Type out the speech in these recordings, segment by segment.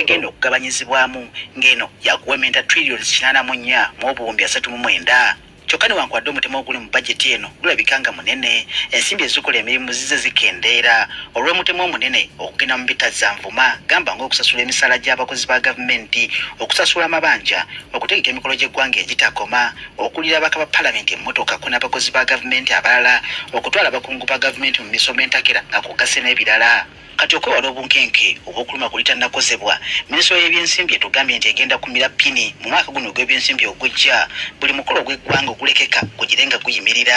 egenda okugabanyizibwamu ng'eno yakuwementa trillions 84 mu obuwumbi 39 kyokka newankubadde omutima oguli mu bajeti eno gulabika nga munene ensimbi ezikola emirimu zize zikendeera olw'omutemu omunene okugenda mu bitazanvuma gamba ng'okusasula emisaala gy'abakozi ba gavumenti okusasula amabanja okutegeka emikolo gy'eggwanga egitakoma okulira abaka ba palamenti emmotoka ko n'abakozi ba gavumenti abalala okutwala abakungu ba gavumenti mu misomo entakera nga kugase n'ebirala kati okwewala obunkenke obw'okuluma kuli tannakozebwa minisitule y'ebyensimbi etugambye nti egenda kumira pini mu mwaka guno ogw'ebyensimbi ogujja buli mukolo ogw'eggwanga ogulekeka gugirenga guyimirira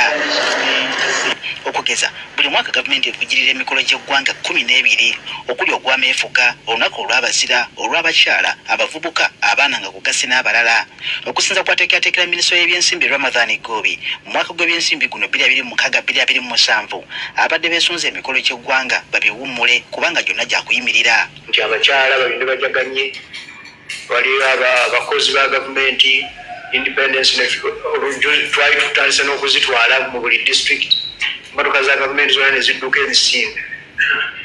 okugeza buli mwaka gavumenti evugirira emikolo gy'eggwanga 12 okuli ogw'ameefuga olunaku olw'abazira olw'abakyala abavubuka abaana nga kugase n'abalala okusinza kwateekerateekera minisitule y'ebyensimbi Ramadhan Gobi mu mwaka gw'ebyensimbi guno 2026-2027 abadde beesunze emikolo gy'eggwanga babiwummule kubanga gyonna gyakuyimirira nti abakyala babinde bajaganye waliyo abakozi ba gavumenti independence twali tutandise n'okuzitwala mu buli district emmotoka za gavumenti zonna ne zidduka emisinde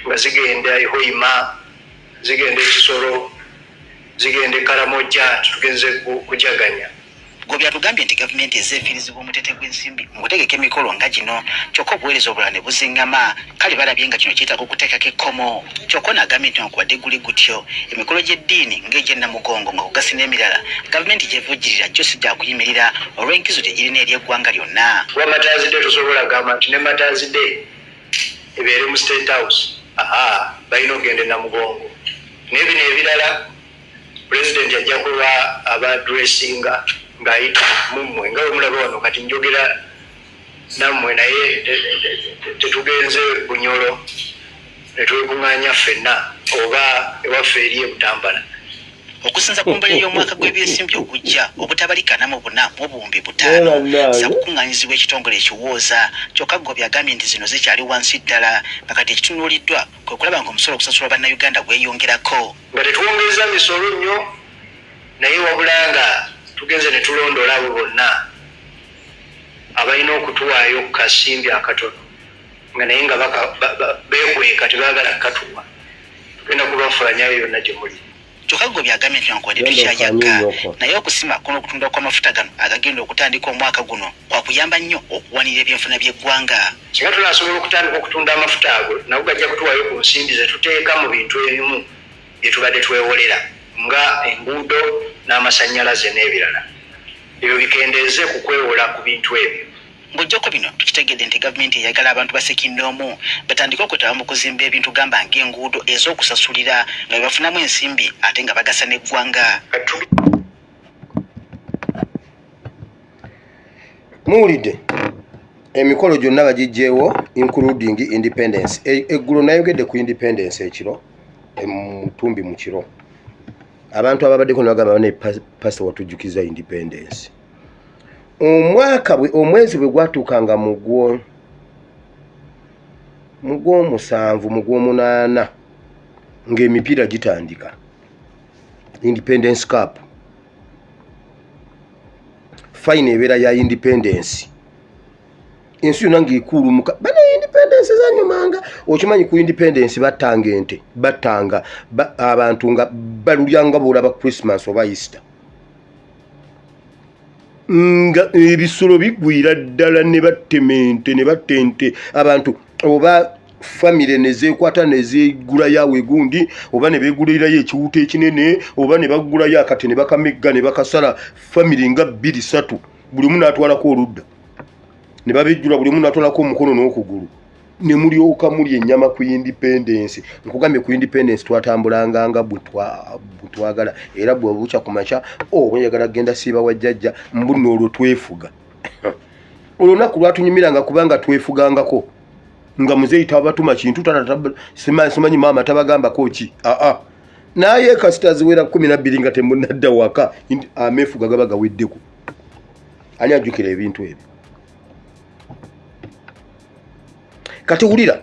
nga zigenda ehoima zigenda ekisoro zigenda ekaramojja tugenze kujaganya Gobi atugambye nti gavumenti ezeefiirizibwa omutete gw'ensimbi mu kutegeka emikolo nga gino kyokka obuweereza obulala ne buzingama kale balabye nga kino kyetaaga okuteekako ekkomo kyokka n'agambye nti newankubadde guli gutyo emikolo gy'eddiini ng'egyennamugongo nga kugasi n'emirala gavumenti gyevujjirira gyo si gyakuyimirira olw'enkizo tegirina eri eggwanga lyonna kuba matazide tosobola gamba nti ne matazide ebeere mu state house balina okugenda ennamugongo n'ebino ebirala pulezidenti ajja kuba abadressinga ng'ayita mummwe nga bwe mulaba wano kati njogera nammwe naye tetugenze bunyolo ne twekuŋŋaanya ffenna oba ewaffe eri ebutambala okusinza ku mbali y'omwaka gw'ebyensimbi ogujja obutabalikanamu buna mu obuwumbi 5 za kukuŋŋaanyizibwa ekitongole ekiwooza kyokka Gobi agambye nti zino zikyali wansi ddala nakati ekitunuuliddwa kwe kulaba ng'omusolo okusasula bannayuganda gweyongerako nga tetwongeza misolo nnyo naye wabula nga tugenze ne tulondola abo bonna abalina okutuwaayo ku kasimbi akatono nga naye nga beekweka tebaagala kukatuwa tugenda kubafulanyayo yonna gye muli kyokka Gobi agambye nti newankubadde tukyayaga naye okusima n'okutunda kw'amafuta gano agagenda okutandika omwaka guno kwakuyamba nnyo okuwanira ebyenfuna by'eggwanga singa tunaasobola okutandika okutunda amafuta ago nago gajja kutuwaayo ku nsimbi ze tuteeka mu bintu ebimu bye tubadde twewolera nga enguudo n'amasannyalaze n'ebirala ebyo bikendeeze ku kwewola ku bintu ebyo ng'ojjako bino tukitegedde nti gavumenti eyagala abantu basekindoomu batandike okwetaba mu kuzimba ebintu gamba ng'enguudo ez'okusasulira nga bebafunamu ensimbi ate nga bagasa n'eggwanga muwulidde emikolo gyonna bagiggyeewo including independence eggulo nayogedde ku independence ekiro mutumbi mu kiro abantu ababaddeko nabagamba bane pasita watujjukiza independence omwezi bwe gwatuukanga mu gw'omusanvu mu gw'omunaana ng'emipiira gitandika independence cup fine ebeera ya independence ensi yonna ng'ekuulumuka bana independence zanyumanga okimanyi ku independence battanga ente battanga abantu nga balulyanga boolaba Christmas oba Easter nga ebisolo bigwira ddala ne battemente ne battente abantu oba famire ne zeekwata ne zeegulayo awo egundi oba ne beegulirayo ekiwuta ekinene oba ne bagulayo akate ne bakamegga ne bakasala famire nga 2-3 buli omu n'atwalako oludda ne babejjula buli omu n'atwalako omukono n'okugulu ne mulyoka muli ennyama ku independence nkugambye ku independence twatambulanga bwe twagala era bwe bukya ku makya oyagala kugenda siiba wa jjajja mbuno olwo twefuga olunaku lwatunyumiranga kubanga twefugangako nga muzeeyi tabatuma kintu simanyi maama tabagambako ki naye kasita ziwera 12 nga temunadda waka ameefuga gaba gaweddeko ani ajjukira ebintu ebyo kati wulira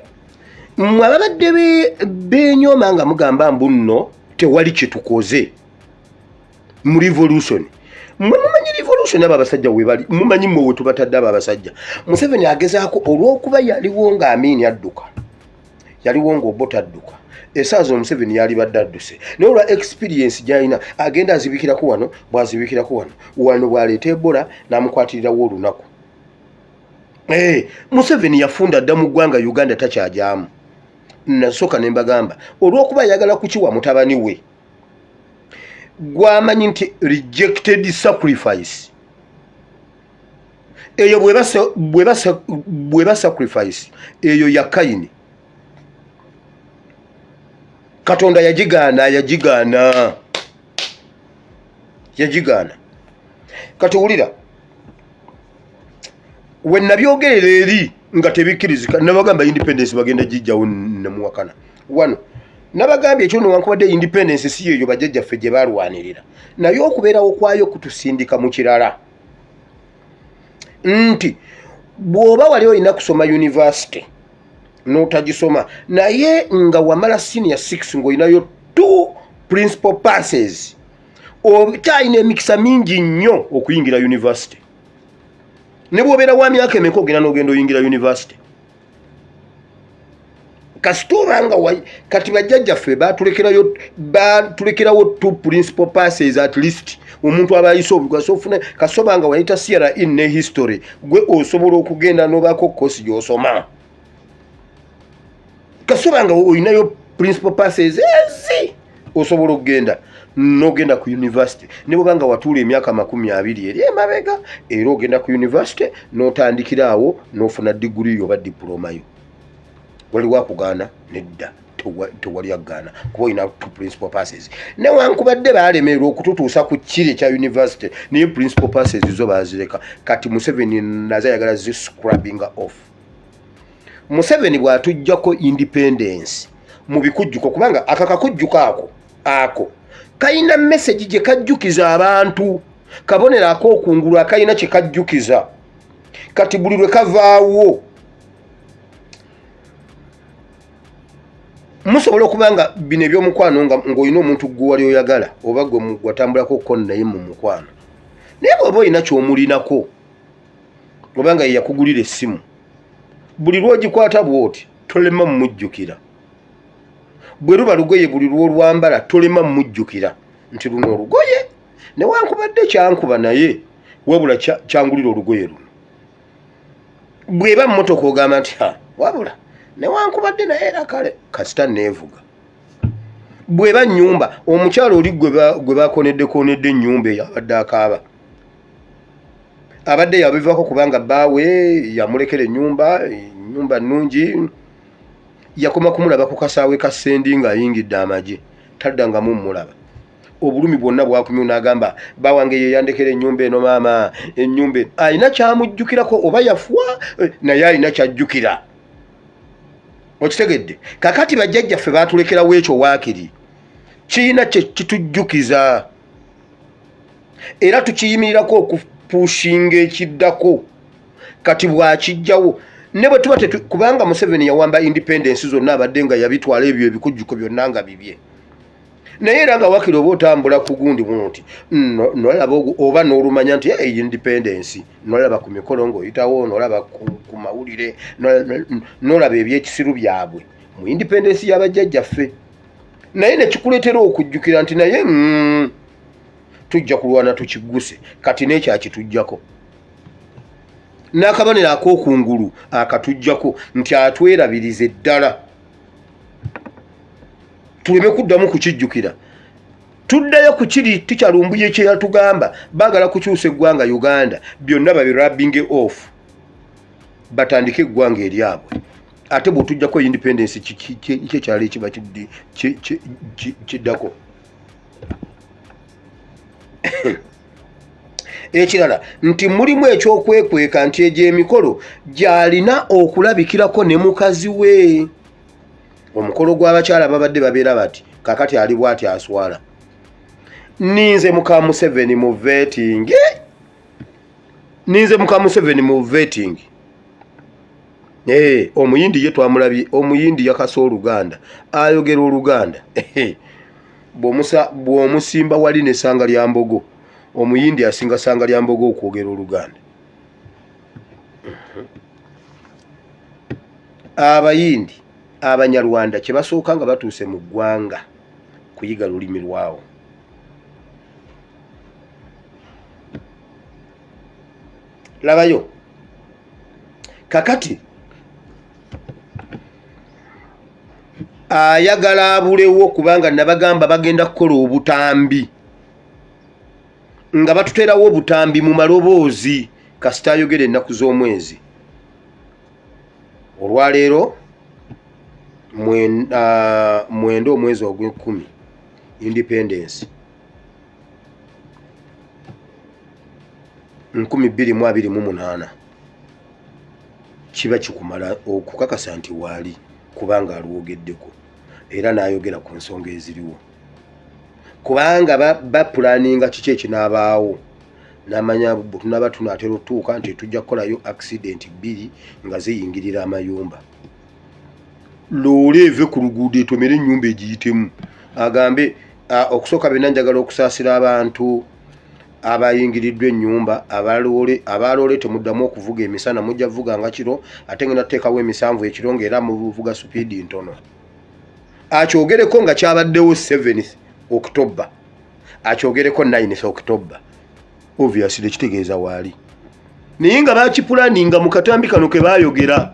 mmwe ababadde beenyooma nga mugamba mbuno tewali kye tukoze mu revolution mmwe mumanyi revolution abo abasajja we bali mumanyi mmwe we tubatadde abo abasajja Museveni agezaako olw'okuba yaliwo nga Amini adduka yaliwo ng'Obote adduka esaazo Museveni yali baddadduse naye olwa experience gy'alina agenda azibikirako wano bw'azibikirako wano bw'aleeta Ebola n'amukwatirirawo olunaku. Museveni yafunda dda mu ggwanga Uganda takyajaamu. Nasooka ne mbagamba olw'okuba ayagala kukiwa mutabani we gwamanyi nti rejected sacrifice eyo bweba sacrifice eyo ya Kayini. Katonda yagigaana kati wulira we nabyogerera eri nga tebikkirizika nabagamba independence bagenda jijjawo nemuwakana wano nabagambye ekyo newankubadde independence si eyo bajjajjaffe gye balwanirira naye okubeerawo kwayo kutusindika mu kirala nti bw'oba wali olina kusoma university n'otagisoma naye nga wamala senior 6 ng'olinayo 2 principal passes okyalina emikisa mingi nnyo okuyingira university. Ne bw'obeera wa myaka emeka ogenda n'ogenda oyingira university. Kasitobanga kati bajjajjaffe batulekerawo 2 principal passes at least omuntu abayise obugwaso ofune kasobanga wayita CRE ne history gwe osobola okugenda n'obaako course gy'osoma. Kasobanga oyinayo principal passes ezi osobola okugenda n'ogenda ku university ne bw'obanga watuula emyaka 20 eri emabega era ogenda ku university n'otandikira awo n'ofuna degree oba diploma yo. Waliwo akugaana nedda tewali agaana kuba olina 2 principal passes newankubadde baalemererwa okututuusa ku kiri kya university naye principal passes zo baazireka kati Museveni naze ayagala zi scrubbing off. Museveni bw'atuggyako independence mu bikujjuko kubanga akakakujjuko ako kayina message gye kajjukiza abantu kabonera akookungulu akayina kye kajjukiza kati buli lwe kavaawo musobola okubanga bino ebyomukwano ng'olina omuntu gwe wali oyagala oba gwe watambulako ko naye mu mukwano naye bw'oba olina ky'omulinako obanga ye yakugulira essimu buli lw'ogikwata bw'oti tolema mumujjukira bwe luba lugoye buli lw'olwambala tolema mumujjukira nti luno olugoye newankubadde kyankuba naye wabula kyangulira olugoye luno bw'eba mmotoka ogamba nti wabula newankubadde naye era kale kasita neevuga bw'eba nnyumba omukyalo oli gwe bakonedde ennyumba eyabadde akaaba abadde yabivaako kubanga bbaawe yamulekera ennyumba nnungi yakoma kumulaba ku kasaawe ka Sendi ng'ayingidde amagye taddangamu mmulaba obulumi bwonna bwakumyu n'agamba bawange ye yandekera ennyumba eno maama ennyumba alina kyamujjukirako oba yafuwa naye alina kyajjukira. Okitegedde kakati bajjajjaffe baatulekerawo ekyo waakiri kiina kye kitujjukiza era tukiyimirirako okupushinga ekiddako kati bw'akijjawo ne bwe tuba kubanga Museveni yawamba independence zonna abadde nga yabitwala ebyo ebikujjuko byonna nga bibye naye era nga waakiri oba otambula ku gundi buno nti nolaba oba n'olumanya nti independence nolaba ku mikolo ng'oyitawo nolaba ku mawulire nolaba ebyekisiru byabwe mu independence y'abajjajjaffe naye ne kikuleetera okujjukira nti naye tujja kulwana tukiguse kati n'ekyakitujjako n'akabonero akookungulu akatujjako nti atwerabirize ddala tuleme kuddamu kukijjukira tuddayo ku kiri tikyalumbuye kye yatugamba baagala kukyusa eggwanga Uganda byonna babirabbing off batandike eggwanga eryabwe ate bw'otujjako independence kyekyalo ekiba kiddako. Ekirala nti mulimu ekyokwekweka nti egyo emikolo gy'alina okulabikirako ne mukazi we. Omukolo gw'abakyala babadde babeera bati kakati ali bw'ati aswala ninze muka Museveni mu vetting omuyindi ye twamulabye omuyindi yakasa Oluganda ayogera Oluganda bw'omusimba wali ne sanga lya mbogo omuyindi asinga sanga lya mbogo okwogera Oluganda. Abayindi Abanyarwanda kye basooka nga batuuse mu ggwanga kuyiga lulimi lwawo. Labayo kakati ayagala abulewo kubanga nabagamba bagenda kukola obutambi nga batuterawo obutambi mu maloboozi kasita ayogera ennaku z'omwezi. Olwaleero 9 omwezi ogw'ekumi Independence 2028 kiba kikumala okukakasa nti waali kubanga alwogeddeko era n'ayogera ku nsonga eziriwo kubanga bapulaninga kiki ekinaabaawo n'amanya tunaba tunaatera otuuka nti tujja kukolayo accident 2 nga ziyingirira amayumba. Loole eve ku luguudo etomere ennyumba egiyitemu agambe okusooka bena njagala okusaasira abantu abayingiriddwa ennyumba abaloole temuddamu okuvuga emisana mujja vuga nga kiro ate ngenda tuteekawo emisanvu ekiro ng'era muvuga supiidi ntono. Akyogereko nga kyabaddewo 7 October akyogereko 9 October obviously kitegeeza waali naye nga bakipulaninga mu katambi kano ke baayogera.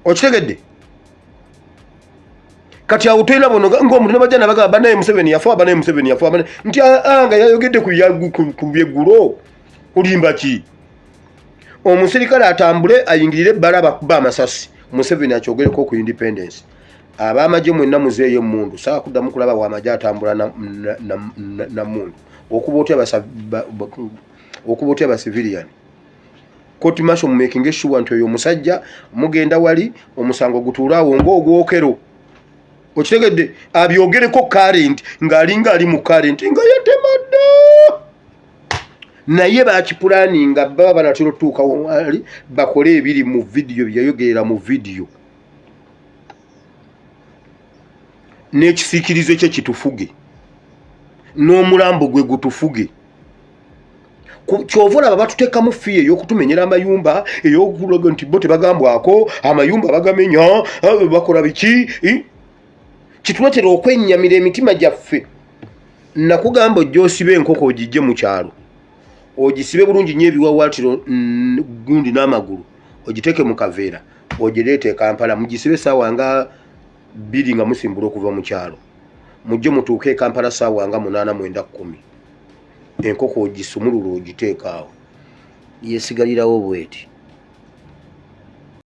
Okitegedde kati awo toyina bono ng'omuntu ne bajja nabagamba banaye Museveni yafa banaye Museveni yafa nti nga yayogedde ku byeggulo olimba ki? Omusirikale atambule ayingirire ebbala bakuba amasasi Museveni akyogereko ku Independence. Abamagye mwenna muzeeyo emmundu saa kuddamu kulaba wamagye atambula na mmundu okuba otya abacivilian. Koti masho mumaking sure nti oyo omusajja mugenda wali omusango gutuulaawo ng'ogwokero. Okitegedde abyogereko current ng'alinga ali mu current nga yatemadde naye bakipulaninga baba banatera otuuka wali bakole ebiri mu vidiyo byayogerera mu vidiyo n'ekisiikirize kye kitufuge n'omulambo gwe gutufuge. Kyova olaba batuteekamu ffiya ey'okutumenyera amayumba ey'okulaga nti bo tebagambwako amayumba bagamenya bakola biki kituletera okwennyamira emitima gyaffe. Nakugamba ojja osibe enkoko ogijje mu kyalo ogisibe bulungi nnyo ebiwawaatiro gundi n'amagulu ogiteeke mu kaveera ogireete e Kampala mugisibe essaawa nga 2 nga musimbula okuva mu kyalo mujje mutuuke e Kampala ssaawa nga 8 9 10 enkoko ogisumulula ogiteekaawo yesigalirawo bweti.